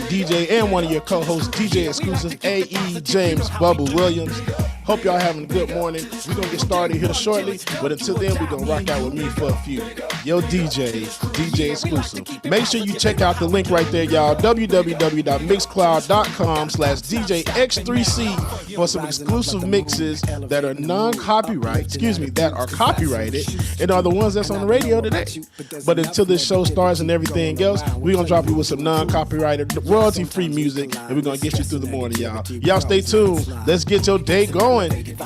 DJ and one of your co-hosts, DJ Exclusive, A.E. James Bubba Williams. Hope y'all having a good morning. We're going to get started here shortly, but until then, we're going to rock out with me for a few. Yo, DJ Exclusive. Make sure you check out the link right there, y'all, www.mixcloud.com/DJX3C for some exclusive mixes that are that are copyrighted and are the ones that's on the radio today. But until this show starts and everything else, we're going to drop you with some non-copyrighted, royalty-free music, and we're going to get you through the morning, y'all. Y'all stay tuned. Let's get your day going.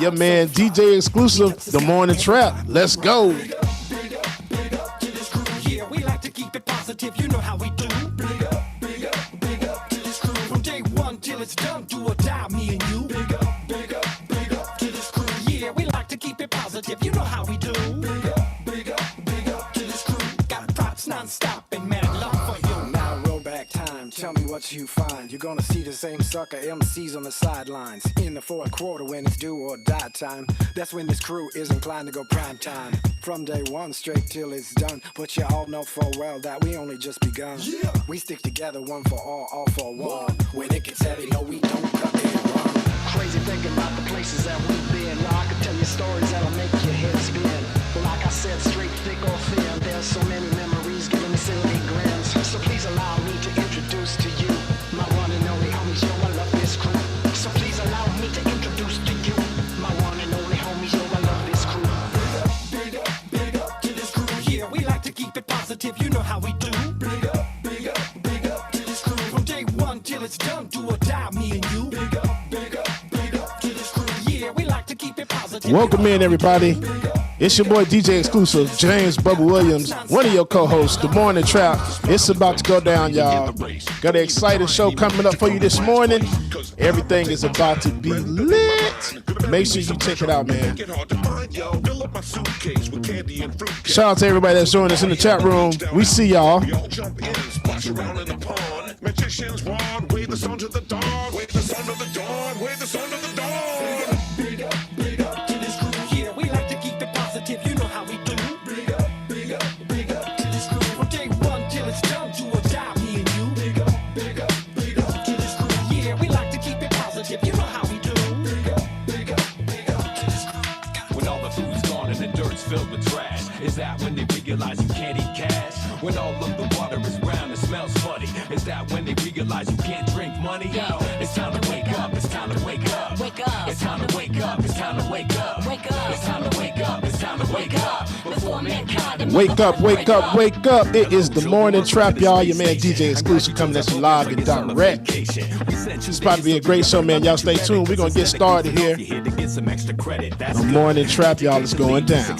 Your man, DJ Exclusive, The Morning Trap. Let's go. Yeah, we like to keep it positive. You know how we do. Big up to this crew. From day one till it's done, do or die, me and you. Big up to this crew. Yeah, we like to keep it positive. You know how we do. Big up to this crew. Got props non-stop and mad love for you. Now roll back time. Tell me what you find. You're gonna see the same sucker MCs on the sidelines. In the fourth quarter when it's do or die time. That's when this crew is inclined to go prime time. From day one straight till it's done. But you all know full well that we only just begun. Yeah. We stick together, one for all for one. When it gets heavy, no, we don't cut and run. Crazy thinking about the places that we've been. Now I could tell you stories that'll make your head spin. But like I said, straight, thick, or thin, there's so many memories giving me silly grins. So please allow me to introduce to you my one and only homies, yo, I love this crew. So please allow me to introduce to you my one and only homies, yo, I love this crew. Big up to this crew. Yeah, we like to keep it positive. You know how we do. Big up to this crew. From day one till it's done, do or die, me and you. Big up to this crew. Yeah, we like to keep it positive. Welcome in, everybody. It's your boy, DJ Exclusive, James Bubba Williams, one of your co-hosts, The Morning Trap. It's about to go down, y'all. Got an exciting show coming up for you this morning. Everything is about to be lit. Make sure you check it out, man. Shout out to everybody that's joining us in the chat room. We see y'all. Magicians want, wave the sun to the dawn, wave the sun to the dawn, wave the sun to the dawn. Big up to this crew. Yeah, we like to keep it positive. You know how we do. Big up to this crew. From day one till it's done, do or die, me and you. Big up to this crew. Yeah, we like to keep it positive. You know how we do. Big up to this crew. When all the food's gone and the dirt's filled with trash, is that when they realize you can't eat cash? When all of the water is brown and smells funny, is that when they realize you can't drink money? Yo, it's time to wake up, it's time to wake up. Wake up. It's time to wake up, it's time to wake up. Wake up. It's time to wake up, it's time to wake up. Before mankind. Wake up, wake up, wake up. It is The Morning Trap, y'all. Your man, DJ Exclusive, coming at you live and direct. It's about to be a great show, man. Y'all stay tuned. We're going to get started here. The Morning Trap, y'all, is going down.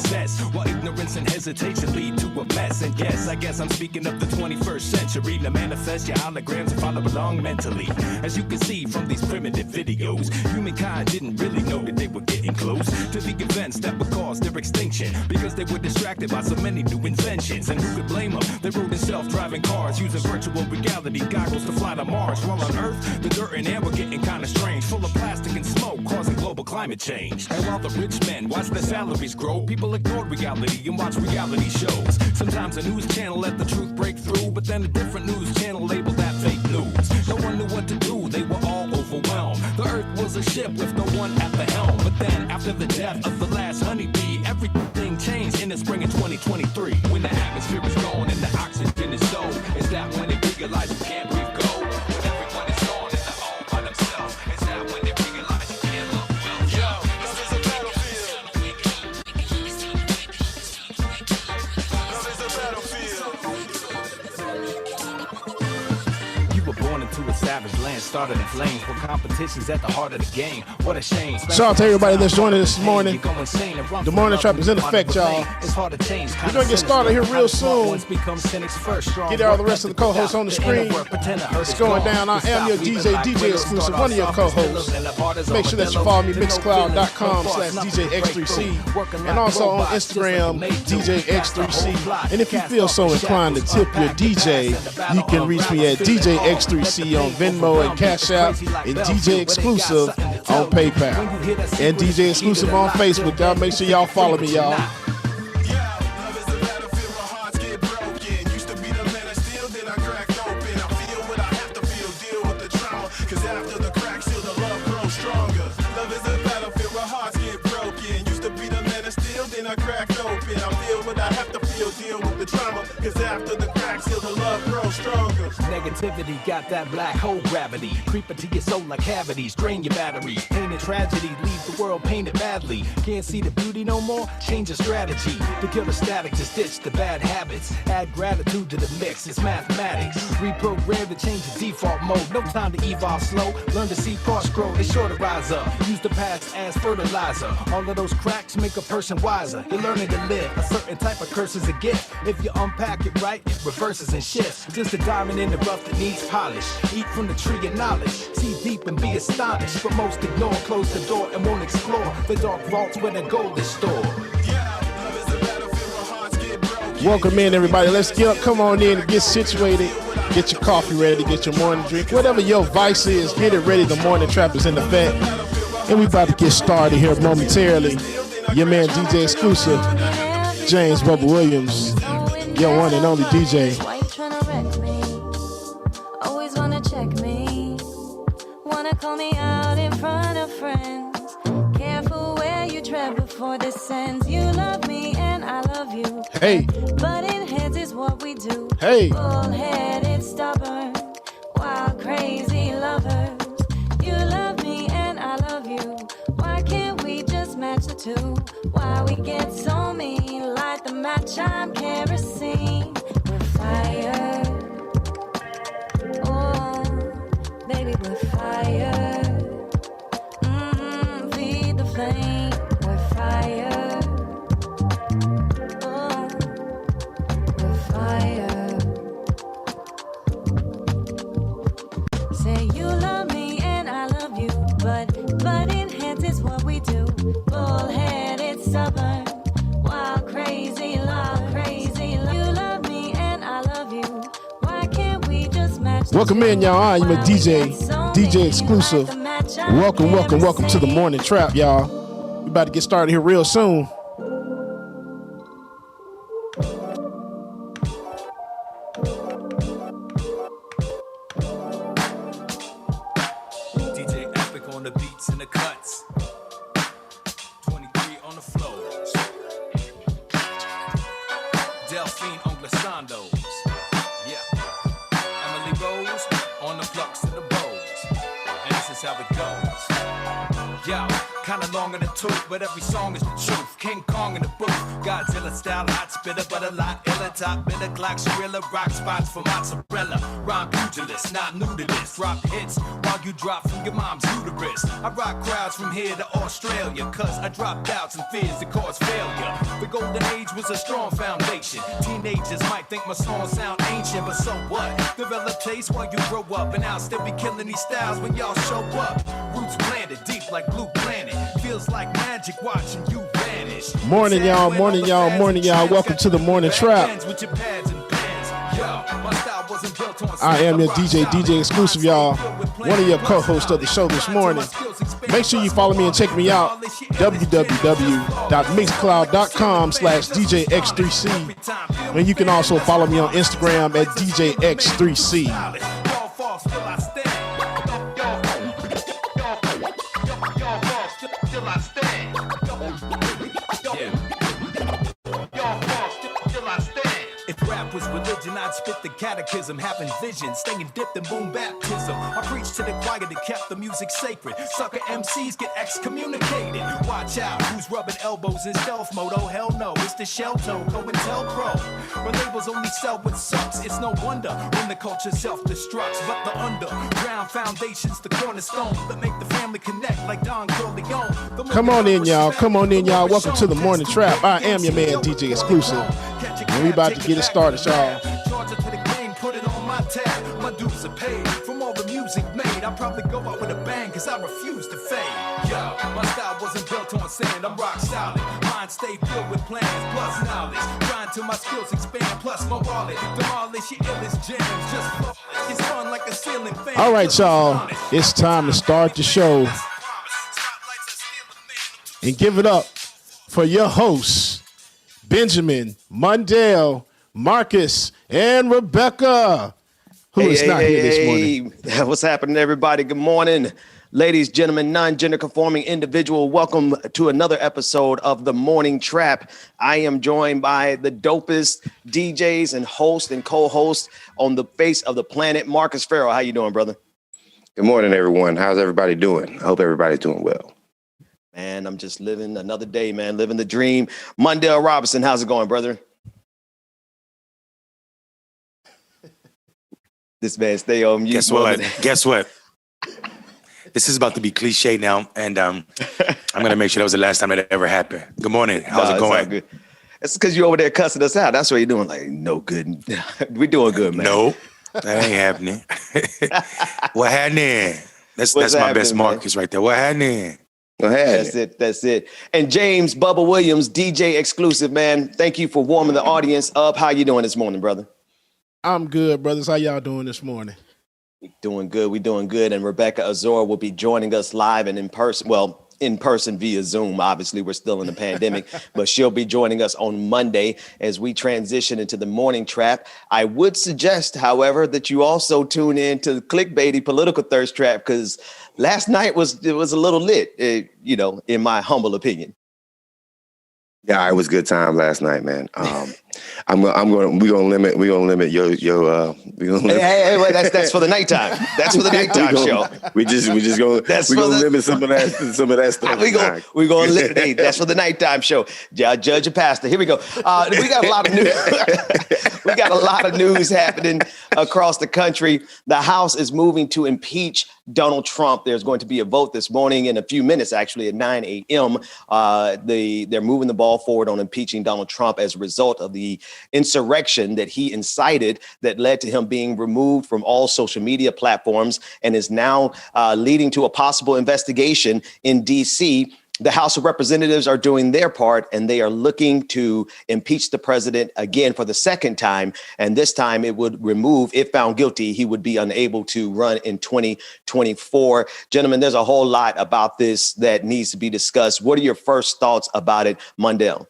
While ignorance and hesitation lead to a mess. And yes, I guess I'm speaking of the 21st century. To manifest your holograms and follow along mentally. As you can see from these primitive videos, humankind didn't really know that they were getting close to the events that would cause their extinction, because they were distracted by so many new inventions. And who could blame them? They rode in self-driving cars, using virtual reality goggles to fly to Mars. While on Earth, the dirt and air were getting kind of strange, full of plastic and smoke, causing global climate change. And while the rich men watched their salaries grow, people ignored reality and watched reality shows. Sometimes a news channel let the truth break through, but then a different news channel labeled that fake news. No one knew what to do, they were all overwhelmed. The Earth was a ship with no one at the helm. But then, after the death of the last honeybee, everything changed in the spring of 2023. When the atmosphere is gone and the oxygen is low, is that when they realize you can't breathe go? When everyone is gone and they're all by themselves, is that when they realize you can't love well? Yo, this is a battlefield. This is a battlefield. You were born into a savage land, started in flames, with competitions at the heart of the game. What a shame. Shout out to everybody that's joining us this morning. The Morning Trap is in effect, y'all. We're going to get started here real soon. Get all the rest of the co-hosts on the screen. It's going down. I am your DJ Exclusive, one of your co-hosts. Make sure that you follow me, mixcloud.com/DJX3C. And also on Instagram, DJX3C. And if you feel so inclined to tip your DJ, you can reach me at DJX3C on Venmo and Cash App, and DJ Exclusive on PayPal, and DJ Exclusive on Facebook. Y'all make sure y'all follow me, y'all. Cause after the crack, still the love grows stronger. Negativity got that black hole gravity. Creep into your soul like cavities, drain your batteries. Pain and tragedy, leave the world painted badly. Can't see the beauty no more? Change your strategy. To kill the static, just ditch the bad habits. Add gratitude to the mix, it's mathematics. Reprogram to change the default mode. No time to evolve slow. Learn to see parts grow, it's sure to rise up. Use the past as fertilizer. All of those cracks make a person wiser. You're learning to live. A certain type of curse is a gift. If you unpack it right, it reverses and shifts. Just a diamond in the rough that needs polish. Eat from the tree of knowledge. See deep and be astonished. But most ignore, close the door and won't explore the dark vaults where the gold is stored. Welcome in, everybody. Let's come on in and get situated. Get your coffee ready, get your morning drink. Whatever your vice is, get it ready. The morning trap is in effect. And we about to get started here momentarily. Your man DJ Exclusive, James Bubba Williams, your one and only DJ. Why you tryna wreck me? Always wanna check me. Wanna call me out in front of friends. Careful where you tread before this ends. You love me and I love you. Hey. Butting heads is what we do. Hey. Bullheaded, stubborn, wild, crazy lovers. You love me and I love you. Why can't we just match the two? Why we get so mean? Light the match, I'm kerosene. We're fire. Oh, baby, we're fire. Feed the flame. We're fire. Oh, we're fire. Say you love me and I love you, but butting heads is what we do. Bullheaded, stubborn, wild, crazy, love, crazy. You love me and I love you. Why can't we just match? Welcome in, y'all. I'm a DJ Exclusive. Welcome to the morning trap, y'all. We about to get started here real soon. DJ Epic on the beats and the cuts. 23 on the floors. Delphine on glissandos. Yeah. Emily Rose on the flux and the bows. And this is how it goes. Yo, kinda long in the tooth, but every song is the truth. King Kong in the booth. Godzilla style, hot spitter, but a lot iller. Top biller, Glock, Skrilla, rock spots for mozzarella. Rhyme pugilist, not new to this. Drop hits while you drop from your mom's uterus. I rock crowds from here to Australia, cause I drop doubts and fears that cause failure. The golden age was a strong foundation. Teenagers might think my songs sound ancient, but so what? Develop taste while you grow up, and I'll still be killing these styles when y'all show up. Roots planted deep like Blue Planet. Feels like magic watching you vanish. Morning, y'all. Welcome to the morning trap. I am your DJ Exclusive, y'all. One of your co-hosts of the show this morning. Make sure you follow me and check me out. www.mixcloud.com/DJX3C. And you can also follow me on Instagram at DJX3C. Rap was religion, I'd spit the catechism, having vision, staying dipped in boom baptism. I preach to the choir that kept the music sacred. Sucker MCs get excommunicated. Watch out, who's rubbing elbows in stealth mode? Oh hell no, it's the shell toe, COINTELPRO. When labels only sell what sucks, it's no wonder when the culture self-destructs. But the underground foundation's the cornerstone that make the family connect like Don Corleone. Come on in, y'all. Welcome to the morning trap. I am your man, DJ Exclusive. And we about to get it started, y'all. Georgia to the game, put it on my tab. My dues are paid from all the music made. I probably go out with a bang, cause I refuse to fade. Yo, my style wasn't built on sand, I'm rock solid. Mind stay filled with plans, plus knowledge. Grind till my skills expand, plus my wallet. Demolish your illest gems, just flawless. It's fun like a ceiling fan. All right, y'all. It's time to start the show. And give it up for your hosts, Benjamin, Mundell, Marcus, and Rebecca, who is not here this morning. What's happening, everybody? Good morning. Ladies, gentlemen, non-gender conforming individual, welcome to another episode of The Morning Trap. I am joined by the dopest DJs and host and co-host on the face of the planet, Marcus Farrell. How you doing, brother? Good morning, everyone. How's everybody doing? I hope everybody's doing well. Man, I'm just living another day, man, living the dream. Mundell Robinson, how's it going, brother? This man stay on mute. Guess what? This is about to be cliche now, and I'm going to make sure that was the last time that ever happened. Good morning. How's it going? Good. It's because you're over there cussing us out. That's what you're doing. Like, no good. We doing good, man. No, that ain't happening. What happening? That's my best Marcus right there. What happening? That's it. And James Bubba Williams, DJ exclusive, man. Thank you for warming the audience up. How you doing this morning, brother? I'm good, brothers. How y'all doing this morning? We doing good. And Rebecca Azor will be joining us live and in person. Well, in person via Zoom. Obviously, we're still in the pandemic, but she'll be joining us on Monday as we transition into the morning trap. I would suggest, however, that you also tune in to the clickbaity political thirst trap, because last night was a little lit, in my humble opinion. Yeah, it was a good time last night, man. We're gonna limit your Hey, wait, that's for the nighttime. That's for the nighttime show. We're gonna limit some of that stuff. We're gonna limit. Hey, that's for the nighttime show. Judge and pastor. Here we go. We got a lot of news. We got a lot of news happening across the country. The House is moving to impeach Donald Trump. There's going to be a vote this morning in a few minutes, actually at 9 a.m. They're moving the ball forward on impeaching Donald Trump as a result of the insurrection that he incited that led to him being removed from all social media platforms and is now leading to a possible investigation in D.C. The House of Representatives are doing their part, and they are looking to impeach the president again for the second time. And this time it would remove, if found guilty, he would be unable to run in 2024. Gentlemen, there's a whole lot about this that needs to be discussed. What are your first thoughts about it, Mundell?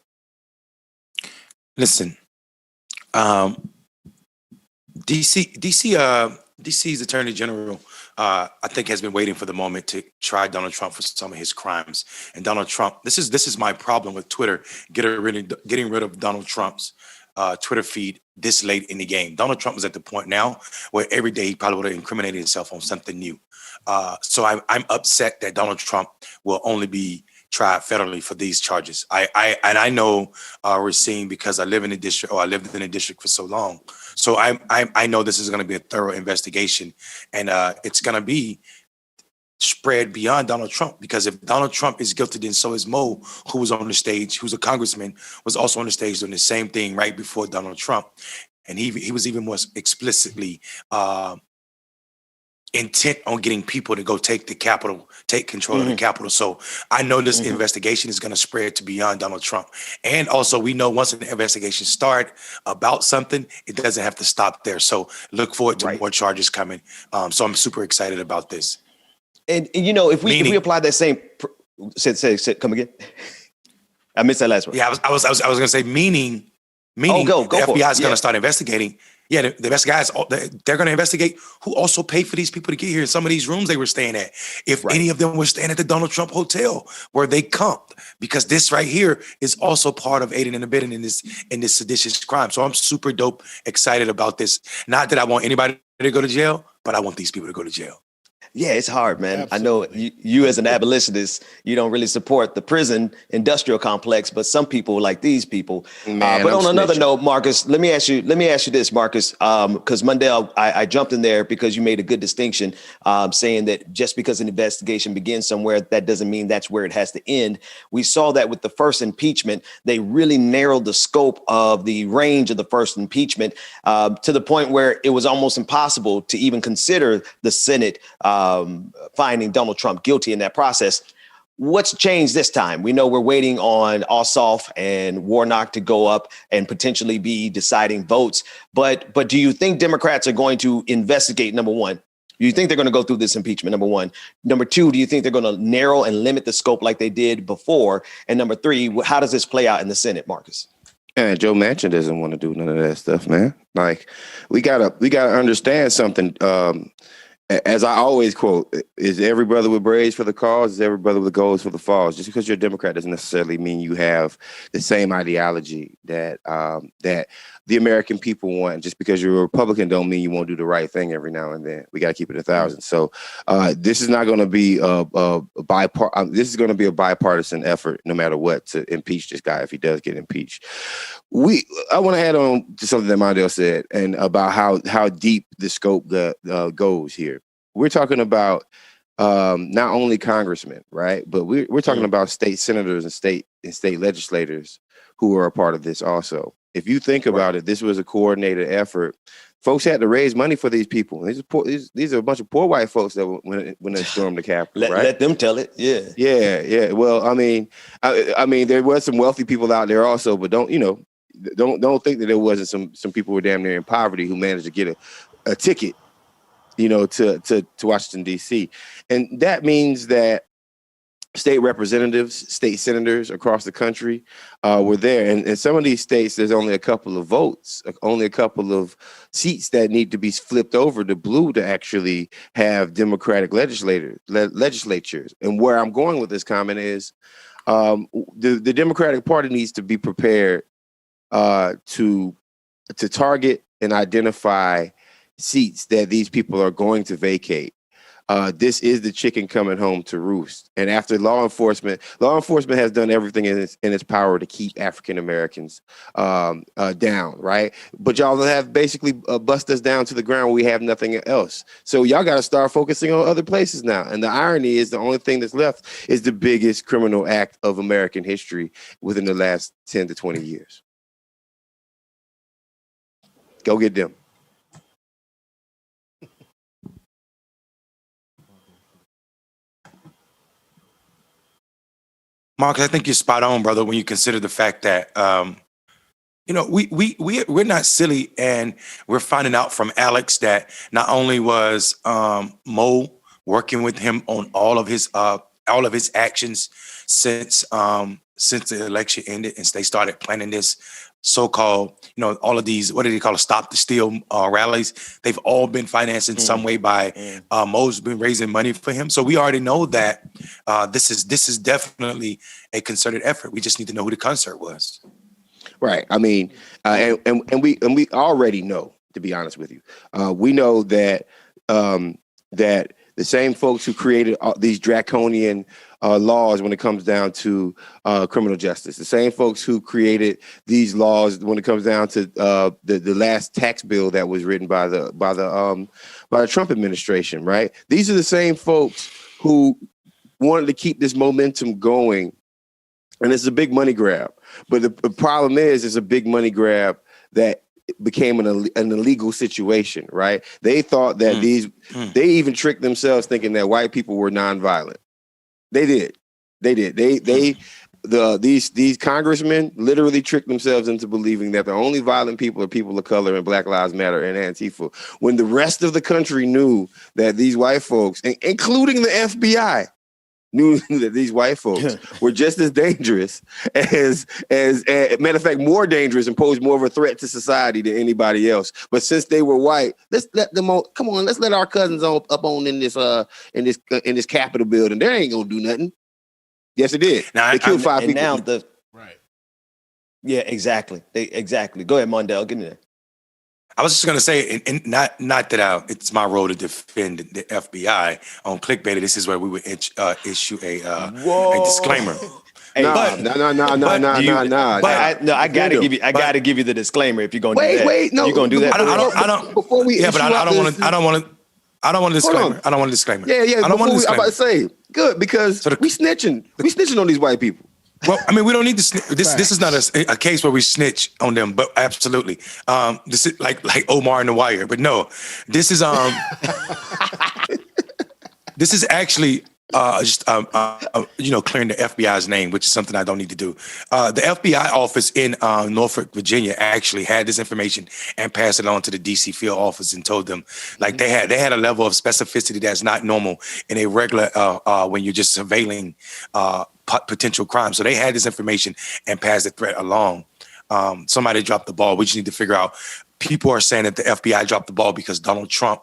Listen, DC's Attorney General, I think, has been waiting for the moment to try Donald Trump for some of his crimes. And Donald Trump, this is my problem with Twitter, getting rid of Donald Trump's Twitter feed this late in the game. Donald Trump is at the point now where every day he probably would have incriminated himself on something new. So I'm upset that Donald Trump will only be tried federally for these charges. I know we're seeing, because I live in the district, or I lived in the district for so long. So I know this is going to be a thorough investigation, and it's going to be spread beyond Donald Trump, because if Donald Trump is guilty, then so is Mo, who was on the stage, who's a congressman, was also on the stage doing the same thing right before Donald Trump. And he was even more explicitly intent on getting people to go take control of the Capitol. So I know this investigation is going to spread to beyond Donald Trump. And also, we know once an investigation starts about something, it doesn't have to stop there. So look forward to more charges coming. So I'm super excited about this. And if we apply that same, say, come again. I missed that last one. Yeah, I was going to say meaning the FBI is going to start investigating. Yeah, the best guys, they're going to investigate who also paid for these people to get here in some of these rooms they were staying at. If any of them were staying at the Donald Trump Hotel where they comped, because this right here is also part of aiding and abetting in this seditious crime. So I'm super dope, excited about this. Not that I want anybody to go to jail, but I want these people to go to jail. Yeah, it's hard, man. Absolutely. I know you as an abolitionist, you don't really support the prison industrial complex, but some people like these people. But on another note, Marcus, let me ask you this, Marcus, because Mundell, I jumped in there because you made a good distinction, saying that just because an investigation begins somewhere, that doesn't mean that's where it has to end. We saw that with the first impeachment. They really narrowed the scope of the range of the first impeachment to the point where it was almost impossible to even consider the Senate finding Donald Trump guilty in that process. What's changed this time? We know we're waiting on Ossoff and Warnock to go up and potentially be deciding votes. But do you think Democrats are going to investigate, number one? Do you think they're going to go through this impeachment, number one? Number two, do you think they're going to narrow and limit the scope like they did before? And number three, how does this play out in the Senate, Marcus? And Joe Manchin doesn't want to do none of that stuff, man. Like, we gotta understand something. as I always quote, is every brother with braids for the cause, is every brother with goals for the falls. Just because you're a Democrat doesn't necessarily mean you have the same ideology that that the American people want. Just because you're a Republican don't mean you won't do the right thing every now and then. We got to keep it 1,000. So this is not going to be this is going to be a bipartisan effort, no matter what, to impeach this guy if he does get impeached. I want to add on to something that Mondale said and about how deep the scope goes here. We're talking about not only congressmen, right? But we're talking about state senators and state legislators who are a part of this also. If you think about it, this was a coordinated effort. Folks had to raise money for these people. These are a bunch of poor white folks that when they stormed the Capitol. Right? Let them tell it. Yeah. Yeah. Well, I mean, there was some wealthy people out there also, but don't think that there wasn't some people who were damn near in poverty who managed to get a ticket, to Washington, D.C. And that means that state representatives, state senators across the country were there. And in some of these states, there's only a couple of votes, only a couple of seats that need to be flipped over to blue to actually have Democratic legislatures. And where I'm going with this comment is the Democratic Party needs to be prepared to target and identify seats that these people are going to vacate. This is the chicken coming home to roost. And after law enforcement has done everything in its power to keep African Americans down, right? But y'all have basically bust us down to the ground where we have nothing else. So y'all got to start focusing on other places now. And the irony is the only thing that's left is the biggest criminal act of American history within the last 10 to 20 years. Go get them. Marcus, I think you're spot on, brother, when you consider the fact that, we're not silly, and we're finding out from Alex that not only was Mo working with him on all of his actions since the election ended, and they started planning this so-called, all of these, what do they call it, stop the steal rallies. They've all been financed in some way by Mo's been raising money for him. So we already know that this is definitely a concerted effort. We just need to know who the concert was. Right. I mean, and we already know, to be honest with you, we know that that the same folks who created these draconian laws when it comes down to criminal justice, the same folks who created these laws when it comes down to the last tax bill that was written by the Trump administration, right? These are the same folks who wanted to keep this momentum going, and it's a big money grab. But the problem is, it's a big money grab that became an illegal situation, right? They thought that they even tricked themselves thinking that white people were nonviolent. They did. These congressmen literally tricked themselves into believing that the only violent people are people of color and Black Lives Matter and Antifa, when the rest of the country knew that these white folks, including the FBI, knew that these white folks were just as dangerous as matter of fact, more dangerous and posed more of a threat to society than anybody else. But since they were white, let's let them on. Come on, let's let our cousins up on in this Capitol building. They ain't gonna do nothing. Yes, it did. Now, they killed 5 people. Now right. Yeah, exactly. Exactly. Go ahead, Mondale. Get in there. I was just going to say, and not that it's my role to defend the FBI on clickbait. This is where we would issue a disclaimer. Hey, no. I gotta give you the disclaimer if you're gonna do that. Wait, no, you're gonna do that. I don't. Before we, yeah, but I don't want to. I don't want a disclaimer. I don't want a disclaimer. Yeah. I don't want a disclaimer. I'm about to say good because we snitching. We snitching on these white people. Well, I mean, we don't need to snitch. This is not a case where we snitch on them, but absolutely. This is like Omar and the Wire, but no, this is this is actually just clearing the FBI's name, which is something I don't need to do. The FBI office in Norfolk, Virginia, actually had this information and passed it on to the DC field office and told them like they had a level of specificity that's not normal in a regular when you're just surveilling potential crime. So they had this information and passed the threat along. Somebody dropped the ball. We just need to figure out people are saying that the FBI dropped the ball because Donald Trump,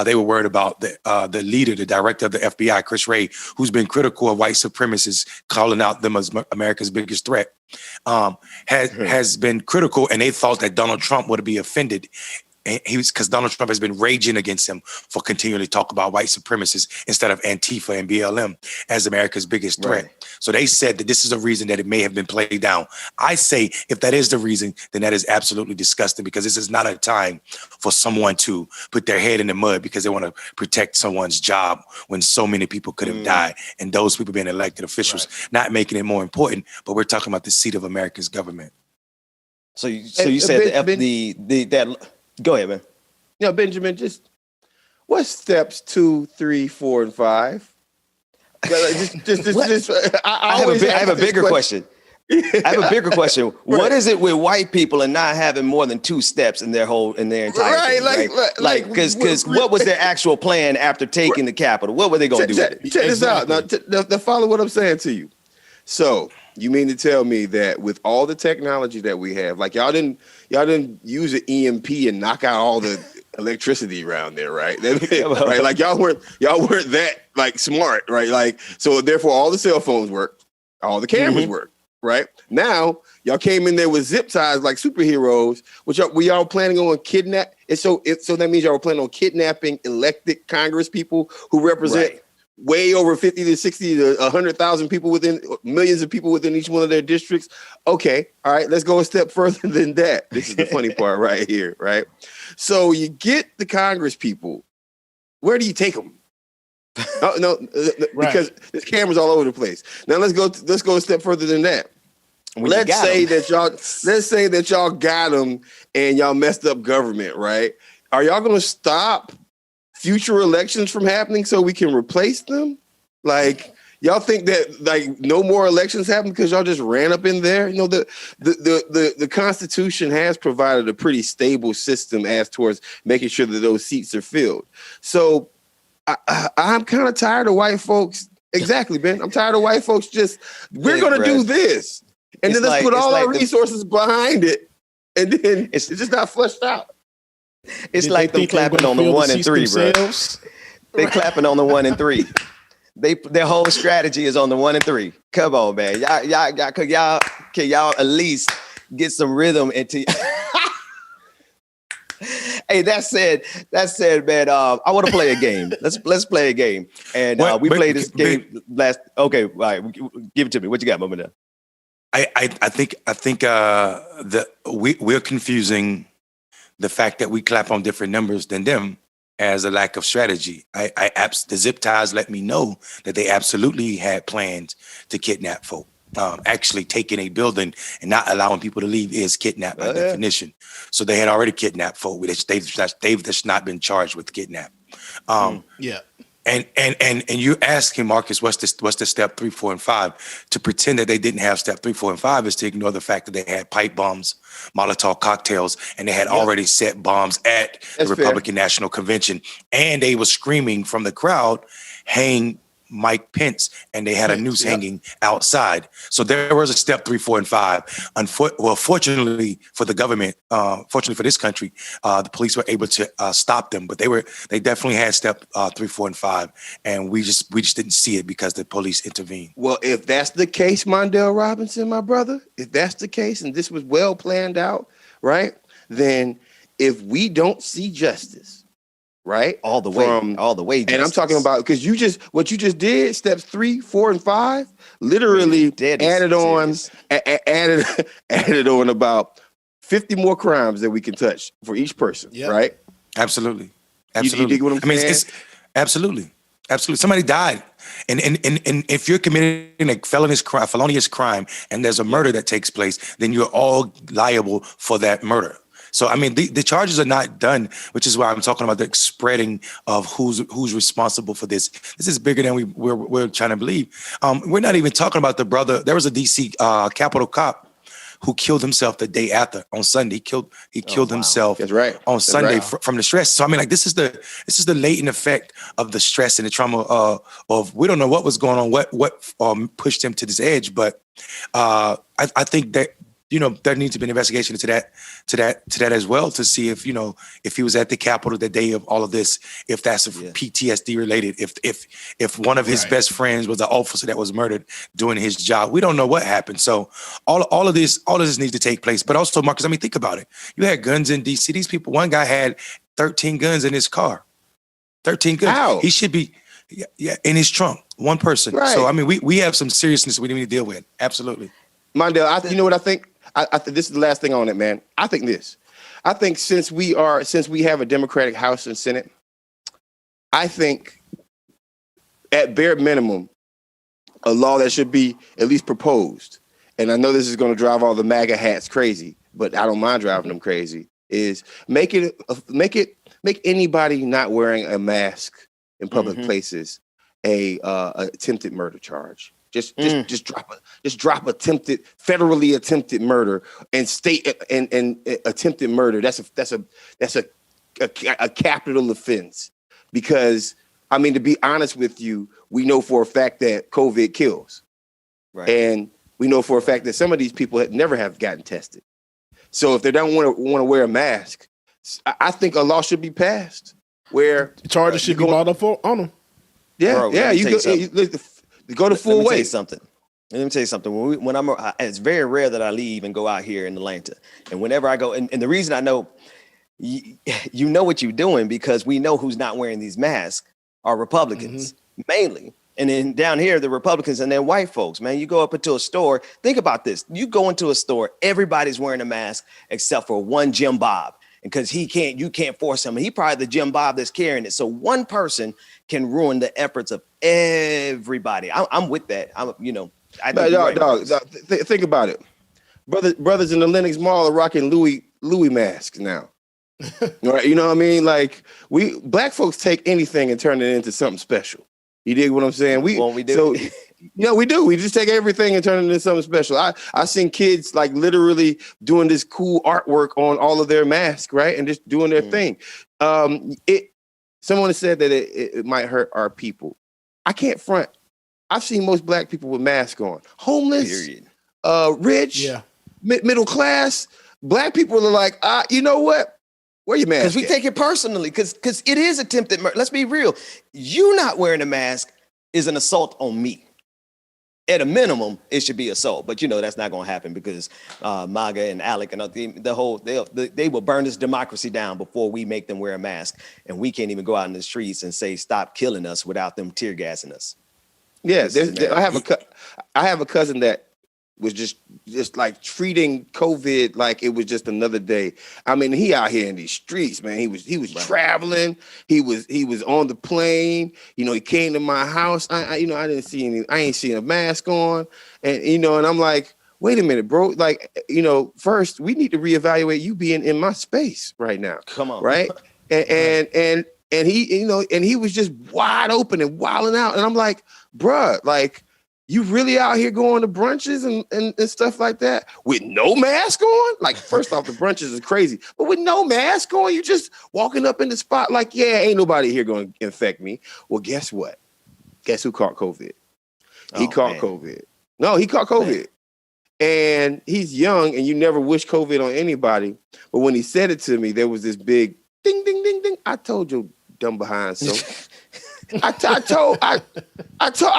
they were worried about the leader, the director of the FBI, Chris Wray, who's been critical of white supremacists, calling out them as America's biggest threat, has been critical, and they thought that Donald Trump would be offended. And because Donald Trump has been raging against him for continually talk about white supremacists instead of Antifa and BLM as America's biggest threat. Right. So they said that this is a reason that it may have been played down. I say if that is the reason, then that is absolutely disgusting, because this is not a time for someone to put their head in the mud because they want to protect someone's job when so many people could have died, and those people being elected officials, not making it more important, but we're talking about the seat of America's government. So you said that. Go ahead, man. You know, Benjamin, just what's steps 2, 3, 4, and 5? I have a bigger question. I have a bigger question. What is it with white people and not having more than 2 steps in their entire thing, right? Because what was their actual plan after taking the Capitol? What were they going to do with it? Check this out. Now, follow what I'm saying to you. So you mean to tell me that with all the technology that we have, like y'all didn't use an EMP and knock out all the electricity around there, right? Right? Like y'all weren't that like smart, right? Like, so therefore all the cell phones work, all the cameras work, right? Now y'all came in there with zip ties like superheroes, which y'all planning on kidnap. So that means y'all were planning on kidnapping elected Congress people who represent way over 50 to 60 to 100,000 people within millions of people within each one of their districts. Okay. All right. Let's go a step further than that. This is the funny part right here. Right. So you get the Congress people. Where do you take them? Because there's cameras all over the place. Now let's go a step further than that. Let's say that y'all got them and y'all messed up government. Right. Are y'all going to stop future elections from happening so we can replace them? Like, y'all think that like no more elections happen because y'all just ran up in there? You know, the Constitution has provided a pretty stable system as towards making sure that those seats are filled. So I'm kind of tired of white folks. Exactly, Ben. I'm tired of white folks we're going to do this. And then let's put all our resources behind it. And then it's just not fleshed out. It's like them clapping on the 1 and 3, bro. They clapping on the 1 and 3. Their whole strategy is on the 1 and 3. Come on, man. Y'all can y'all at least get some rhythm into. Hey, that said, man. I want to play a game. Let's play a game. And we played this game last. Okay, all right. Give it to me. What you got, Mama? I think we're confusing the fact that we clap on different numbers than them as a lack of strategy. The zip ties let me know that they absolutely had plans to kidnap folk. Actually taking a building and not allowing people to leave is kidnap by definition. So they had already kidnapped folk. They've just not been charged with kidnap. And you're asking, Marcus, what's the step 3, 4, and 5? To pretend that they didn't have step 3, 4, and 5 is to ignore the fact that they had pipe bombs, Molotov cocktails, and they had already set bombs at the Republican National Convention. And they were screaming from the crowd, hang Mike Pence, and they had a noose hanging outside. So there was a step 3, 4, and 5. Fortunately for the government, fortunately for this country, the police were able to stop them. But they definitely had step 3, 4, and 5, and we just didn't see it because the police intervened. Well, if that's the case, Mondale Robinson, my brother, if that's the case, and this was well planned out, right? Then if we don't see justice. Right, all the way. And I'm talking about because what you just did, steps 3, 4, and 5, literally added on about 50 more crimes that we can touch for each person. Right? Absolutely. You dig what I'm saying? It's absolutely. Somebody died, and if you're committing a felonious crime, and there's a murder that takes place, then you're all liable for that murder. So, I mean, the charges are not done, which is why I'm talking about the spreading of who's responsible for this. This is bigger than we're trying to believe. We're not even talking about the brother. There was a D.C. Capitol cop who killed himself the day after on Sunday. He killed himself on Sunday from the stress. So, I mean, like this is the latent effect of the stress and the trauma of we don't know what was going on, what pushed him to this edge. But I think that, there needs to be an investigation to that as well, to see if, if he was at the Capitol the day of all of this, if that's PTSD related, if one of his best friends was an officer that was murdered doing his job. We don't know what happened. So all of this needs to take place. But also, Marcus, think about it. You had guns in DC. These people, one guy had 13 guns in his car. 13 guns. How? He should be in his trunk. One person. Right. So we have some seriousness we need to deal with. Absolutely. Mondale, you know what I think? I think this is the last thing on it, man. I think this. I think since we have a Democratic House and Senate, I think at bare minimum, a law that should be at least proposed, and I know this is going to drive all the MAGA hats crazy, but I don't mind driving them crazy, is make anybody not wearing a mask in public places a attempted murder charge. Just drop federally attempted murder and state and attempted murder. That's a capital offense, because to be honest with you, we know for a fact that COVID kills, right? And we know for a fact that some of these people never have gotten tested. So if they don't want to wear a mask, I think a law should be passed where charges should be brought up on them. Yeah, Bro, yeah. You go to full weight. Let me tell you something. When it's very rare that I leave and go out here in Atlanta. And whenever I go, and the reason I know, you know what you're doing, because we know who's not wearing these masks are Republicans, mainly. And then down here, the Republicans and then white folks, man. You go up into a store. Think about this. You go into a store, everybody's wearing a mask except for one Jim Bob. And because you can't force him. He probably the Jim Bob that's carrying it. So one person can ruin the efforts of everybody. I'm with that. Think about it. Brothers in the Lenox Mall are rocking Louis masks now. Right? You know what I mean? Like, black folks take anything and turn it into something special. You dig what I'm saying? We do. So, we do. We just take everything and turn it into something special. I seen kids like literally doing this cool artwork on all of their masks, right? And just doing their thing. Someone said that it might hurt our people. I can't front. I've seen most black people with masks on. Homeless, rich, middle class. Black people are like, you know what? Wear your mask. Because we take it personally. Because it is attempted murder. Let's be real. You not wearing a mask is an assault on me. At a minimum, it should be assault. But that's not going to happen, because MAGA and Alec and they will burn this democracy down before we make them wear a mask. And we can't even go out in the streets and say, stop killing us, without them tear gassing us. Yeah, I have a cousin that was just like treating COVID like it was just another day. He out here in these streets, man. He was traveling. He was on the plane. He came to my house. I didn't see I ain't seen a mask on, and and I'm like, wait a minute, bro. Like, first we need to reevaluate you being in my space right now. Come on, right? And he, and he was just wide open and wilding out, and I'm like, bruh, like, you really out here going to brunches and stuff like that with no mask on? Like, first off, the brunches is crazy, but with no mask on, you just walking up in the spot like, ain't nobody here going to infect me. Well, guess what? Guess who caught COVID? He caught COVID. No, he caught COVID. And he's young, and you never wish COVID on anybody. But when he said it to me, there was this big ding, ding, ding, ding. I told you, dumb behind, so. I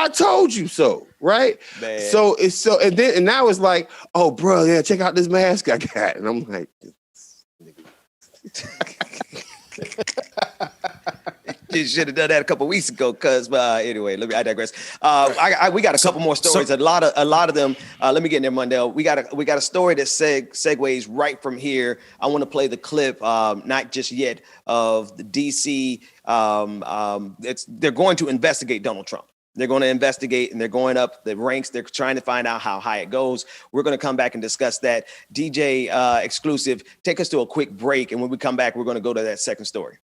told you so, right? Man. So and now it's like, oh, bro, yeah, check out this mask I got, and I'm like, you should have done that a couple weeks ago. Cause anyway, I digress. We got a couple more stories. A lot of them. Let me get in there, Mondale. We got a story that segues right from here. I want to play the clip, not just yet, of the DC. They're going to investigate Donald Trump. They're going to investigate, and they're going up the ranks. They're trying to find out how high it goes. We're going to come back and discuss that. DJ exclusive, take us to a quick break, and when we come back, we're going to go to that second story.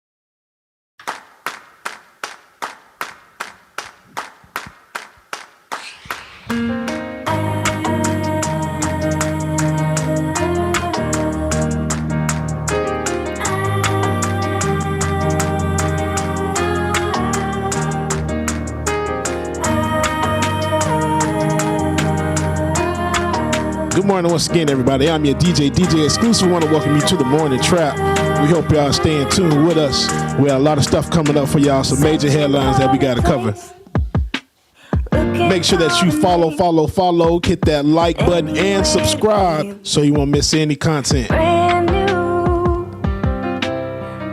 Good morning once again, everybody. I'm your DJ Exclusive. I want to welcome you to the Morning Trap. We hope y'all stay in tune with us. We got a lot of stuff coming up for y'all, some major headlines that we got to cover. Make sure that you follow, hit that like button and subscribe so you won't miss any content. Brand new,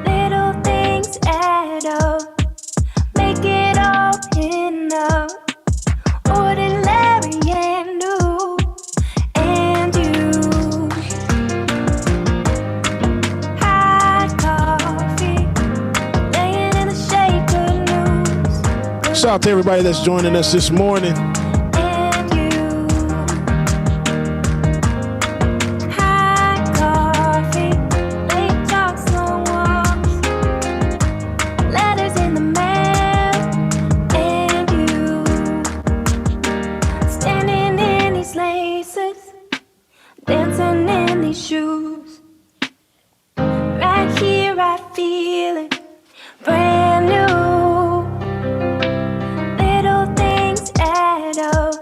little things add up, make it all enough. Ordinary and new, and you. Hot coffee, laying in the shade, good news. Shout out to everybody that's joining us this morning. And you. Hot coffee, late talks, long walks, letters in the mail, and you. Standing in these laces, dancing in these shoes. Right here I feel it, brand new. Little things add up,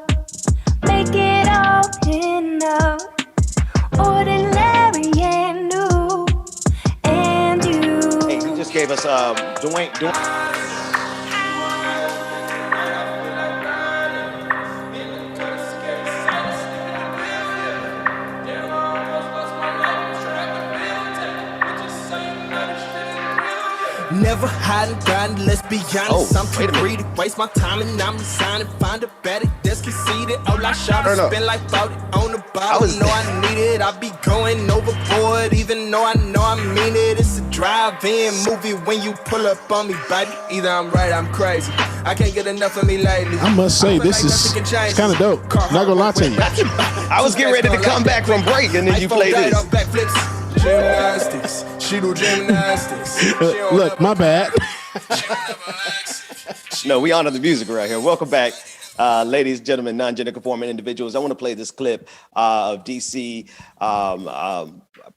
make it all enough. Ordinary and new, and you. Hey, you just gave us Dwayne. Never hiding, grinding, let's be honest. Oh, I'm wait a too minute. greedy, waste my time and I'm designing. Find a better that's conceited. All I shot Turn is up. spend like 40 on the I bottle. was- Know I need it, I be going overboard. Even though I know I mean it. It's a drive-in movie when you pull up on me, baby. Either I'm right, I'm crazy. I can't get enough of me lately. I must say, feel this like is nothing can change. kind of dope. Car Not gonna lie to you. I was getting ready to come back from break, and then you play this. Backflips, gymnastics. She do gymnastics. She don't Look, my bad. No, we honor the music right here. Welcome back, ladies, gentlemen, non-gender conforming individuals. I want to play this clip of DC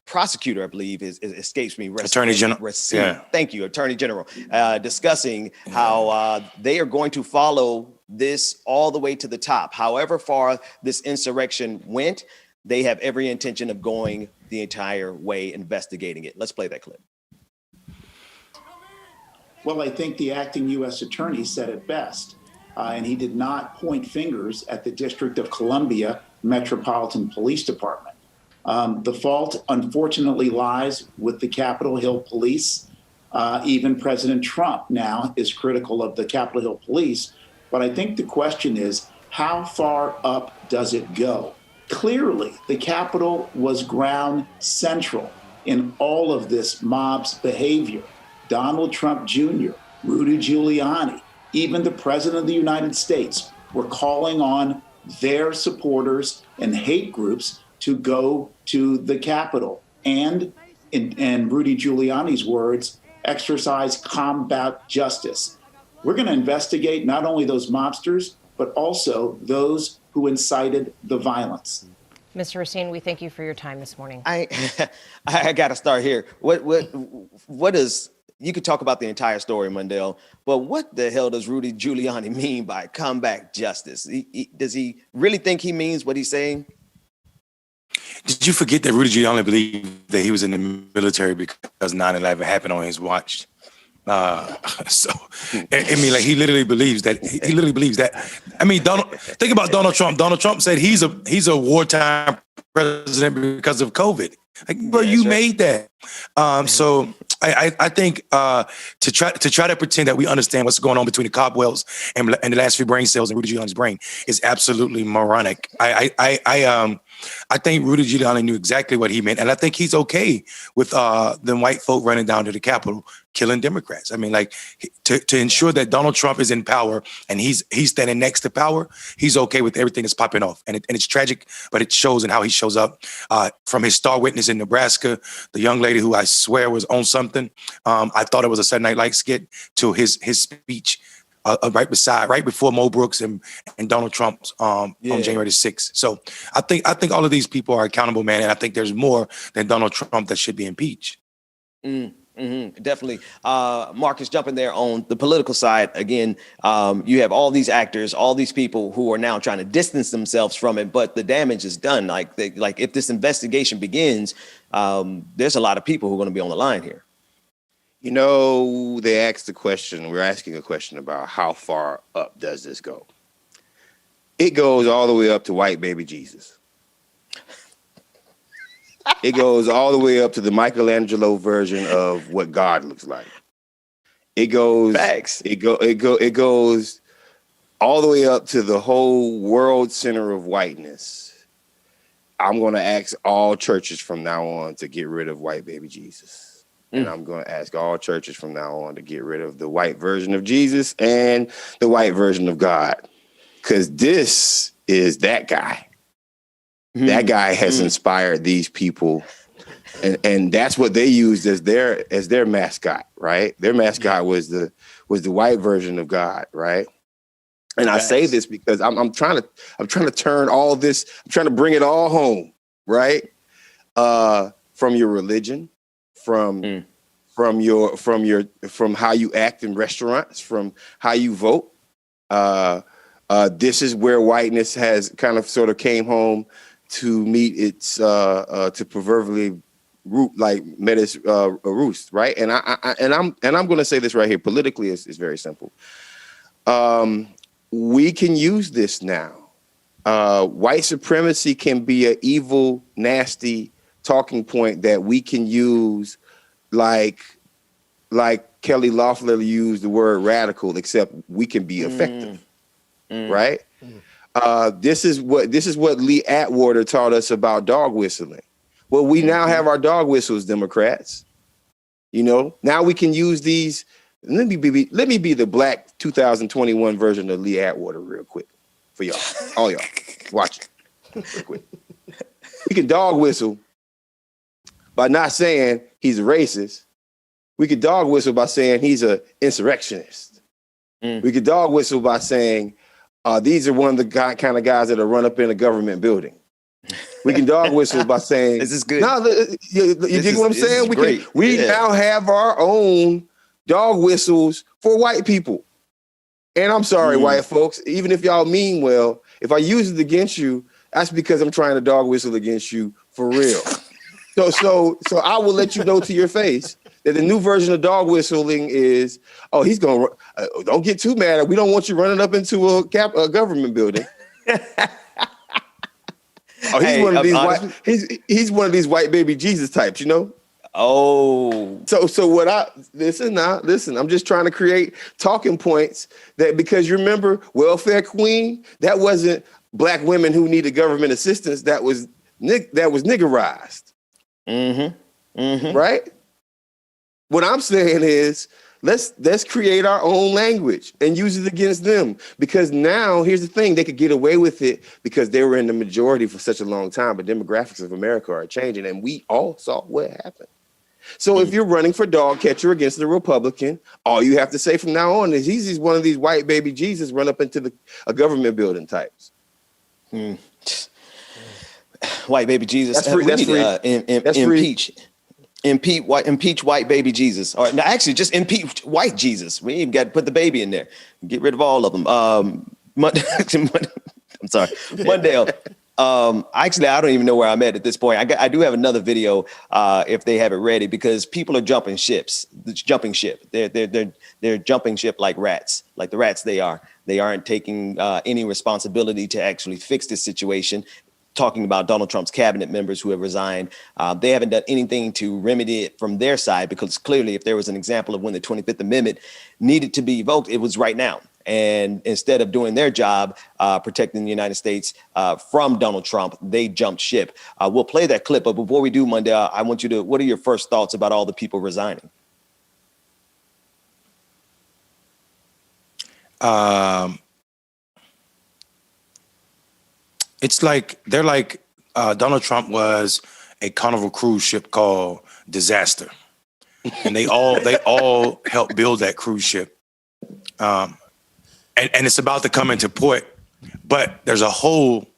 prosecutor, I believe, escapes me. Attorney General. Yeah. Thank you, Attorney General, discussing how they are going to follow this all the way to the top. However far this insurrection went, they have every intention of going the entire way, investigating it. Let's play that clip. Well, I think the acting U.S. attorney said it best, and he did not point fingers at the District of Columbia Metropolitan Police Department. The fault, unfortunately, lies with the Capitol Hill Police. Even President Trump now is critical of the Capitol Hill Police. But I think the question is, how far up does it go? Clearly, the Capitol was ground central in all of this mob's behavior. Donald Trump Jr., Rudy Giuliani, even the President of the United States were calling on their supporters and hate groups to go to the Capitol and, in Rudy Giuliani's words, exercise combat justice. We're going to investigate not only those mobsters, but also those who incited the violence. Mr. Racine, we thank you for your time this morning. I got to start here. What is... You could talk about the entire story, Mundell, but what the hell does Rudy Giuliani mean by combat justice? Does he really think he means what he's saying? Did you forget that Rudy Giuliani believed that he was in the military because 9/11 happened on his watch? So, I mean, like, he literally believes that. He literally believes that. I mean, think about Donald Trump. Donald Trump said he's a wartime president because of COVID. Like, bro, you made that. So I think to try to pretend that we understand what's going on between the cobwebs and the last few brain cells in Rudy Giuliani's brain is absolutely moronic. I think Rudy Giuliani knew exactly what he meant, and I think he's okay with the white folk running down to the Capitol, killing Democrats. I mean, like, to ensure that Donald Trump is in power and he's standing next to power, he's okay with everything that's popping off, and it's tragic, but it shows in how he shows up. From his star witness in Nebraska, the young lady who I swear was on something. I thought it was a Saturday Night Live skit, to his speech right before Mo Brooks and Donald Trump's on January the 6th. So I think all of these people are accountable, man, and I think there's more than Donald Trump that should be impeached. Definitely. Marcus, jumping there on the political side again, you have all these actors, all these people who are now trying to distance themselves from it, but the damage is done. Like if this investigation begins, there's a lot of people who are going to be on the line here. You know, they asked the question, we're asking a question about how far up does this go? It goes all the way up to white baby Jesus. It goes all the way up to the Michelangelo version of what God looks like. It goes Facts. It goes all the way up to the whole world center of whiteness. I'm going to ask all churches from now on to get rid of white baby Jesus. And I'm going to ask all churches from now on to get rid of the white version of Jesus and the white version of God. Because this is that guy. That guy has inspired these people, and that's what they used as their mascot, right? Their mascot was the white version of God, right? And I say this because I'm trying to turn all this, I'm trying to bring it all home, right? From your religion, from how you act in restaurants, from how you vote. This is where whiteness has kind of sort of came home to meet its to proverbially met its roost, right? And I'm going to say this right here. Politically, it's very simple. We can use this now. White supremacy can be an evil, nasty talking point that we can use, like Kelly Loeffler used the word radical, except we can be effective, right? This is what Lee Atwater taught us about dog whistling. Well, we now have our dog whistles, Democrats. You know, now we can use these. Let me be the black 2021 version of Lee Atwater real quick for y'all. All y'all, watch it real quick. We can dog whistle by not saying he's a racist. We could dog whistle by saying he's an insurrectionist. We could dog whistle by saying these are one of the kind of guys that are run up in a government building. We can dog whistle by saying, "This is good." No, you dig what I'm saying? We now have our own dog whistles for white people. And I'm sorry, white folks, even if y'all mean well, if I use it against you, that's because I'm trying to dog whistle against you for real. So I will let you know to your face that the new version of dog whistling is, he's going to, don't get too mad. We don't want you running up into a government building. He's one of these white baby Jesus types, you know? Oh. So listen, I'm just trying to create talking points that, because you remember welfare queen, that wasn't black women who needed government assistance. That was niggerized. Right? What I'm saying is let's create our own language and use it against them, because now here's the thing, they could get away with it because they were in the majority for such a long time, but demographics of America are changing and we all saw what happened. So if you're running for dog catcher against the Republican, all you have to say from now on is he's one of these white baby Jesus run up into a government building types. White baby Jesus. That's free. Impeach white baby Jesus. Or no, actually, just impeach white Jesus. We even got to put the baby in there. Get rid of all of them. I'm sorry, Mondale. Actually, I don't even know where I'm at this point. I do have another video if they have it ready, because people are jumping ship. They're jumping ship like rats, like the rats they are. They aren't taking any responsibility to actually fix this situation. Talking about Donald Trump's cabinet members who have resigned. They haven't done anything to remedy it from their side, because clearly if there was an example of when the 25th Amendment needed to be evoked, it was right now. And instead of doing their job, protecting the United States from Donald Trump, they jumped ship. We'll play that clip, but before we do, Mondale, I want you to, what are your first thoughts about all the people resigning? It's like they're like Donald Trump was a Carnival cruise ship called Disaster, and they all helped build that cruise ship, and it's about to come into port, but there's a hole,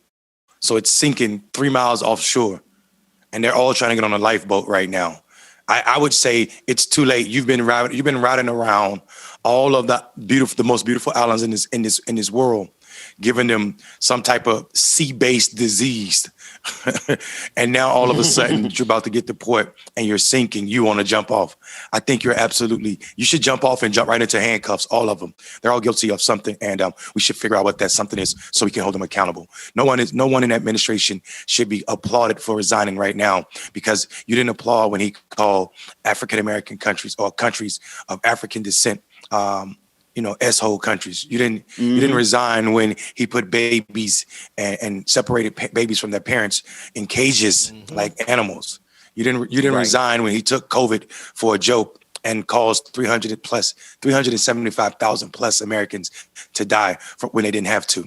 so it's sinking 3 miles offshore, and they're all trying to get on a lifeboat right now. I would say it's too late. You've been riding around all of the most beautiful islands in this world, giving them some type of sea-based disease. And now all of a sudden you're about to get to port and you're sinking. You want to jump off. I think you should jump off and jump right into handcuffs, all of them. They're all guilty of something, and we should figure out what that something is so we can hold them accountable. No one in administration should be applauded for resigning right now, because you didn't applaud when he called African-American countries or countries of African descent S-hole countries. You didn't resign when he put babies and separated babies from their parents in cages like animals. You didn't resign when he took COVID for a joke and caused 375,000 plus Americans to die when they didn't have to.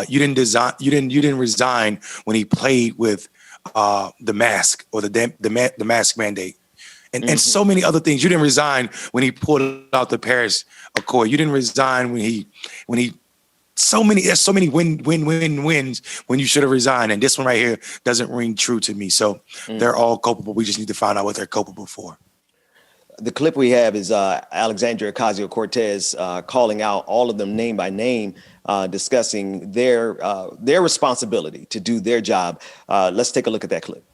You didn't resign when he played with the mask or the mask mandate. And so many other things. You didn't resign when he pulled out the Paris Accord. You didn't resign when he there's so many wins when you should have resigned. And this one right here doesn't ring true to me. So they're all culpable. We just need to find out what they're culpable for. The clip we have is Alexandria Ocasio-Cortez calling out all of them name by name, discussing their responsibility to do their job. Let's take a look at that clip.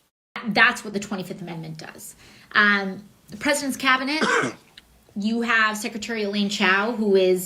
That's what the 25th Amendment does. The president's cabinet, you have Secretary Elaine Chao, who is